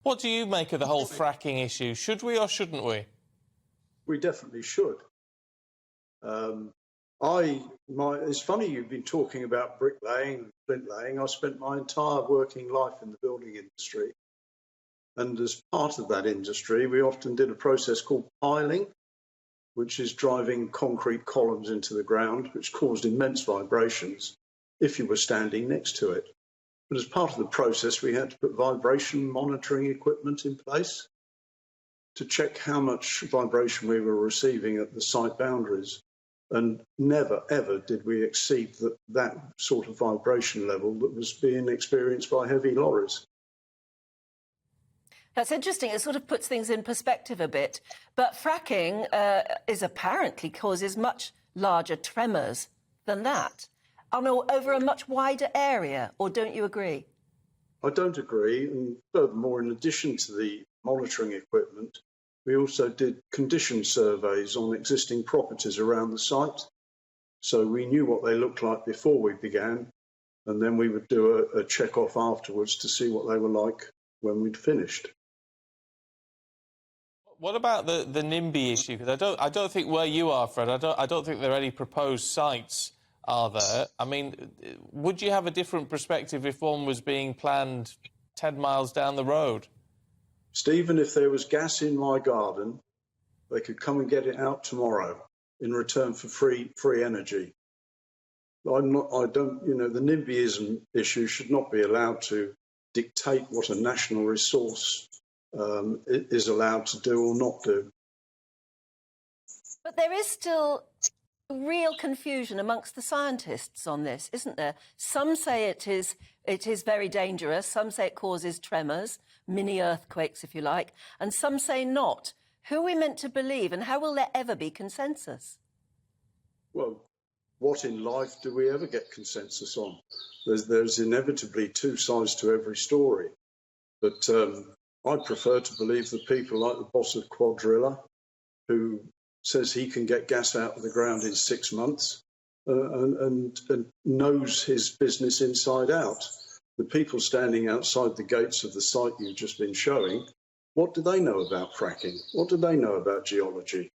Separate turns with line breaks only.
What do you make of the whole fracking issue? Should we or shouldn't we?
We definitely should. It's funny you've been talking about bricklaying and flintlaying. I spent my entire working life in the building industry. And as part of that industry, we often did a process called piling, which is driving concrete columns into the ground, which caused immense vibrations if you were standing next to it. But as part of the process, we had to put vibration monitoring equipment in place to check how much vibration we were receiving at the site boundaries. And never, ever did we exceed that sort of vibration level that was being experienced by heavy lorries.
That's interesting. It sort of puts things in perspective a bit. But fracking apparently causes much larger tremors than that, over a much wider area. Or don't you agree?
I don't agree. And furthermore, in addition to the monitoring equipment, we also did condition surveys on existing properties around the site. So we knew what they looked like before we began, and then we would do a check-off afterwards to see what they were like when we'd finished.
What about the NIMBY issue? Because I don't think where you are, Fred, I don't think there are any proposed sites, are there? I mean, would you have a different perspective if one was being planned 10 miles down the road?
Stephen, if there was gas in my garden, they could come and get it out tomorrow in return for free energy. The NIMBYism issue should not be allowed to dictate what a national resource is allowed to do or not do.
But there is still real confusion amongst the scientists on this, isn't there? Some say it is very dangerous, some say it causes tremors, mini earthquakes, if you like, and some say not. Who are we meant to believe, and how will there ever be consensus?
Well, what in life do we ever get consensus on? There's inevitably two sides to every story. But I prefer to believe the people like the boss of Quadrilla, who says he can get gas out of the ground in 6 months and knows his business inside out. The people standing outside the gates of the site you've just been showing, what do they know about fracking? What do they know about geology?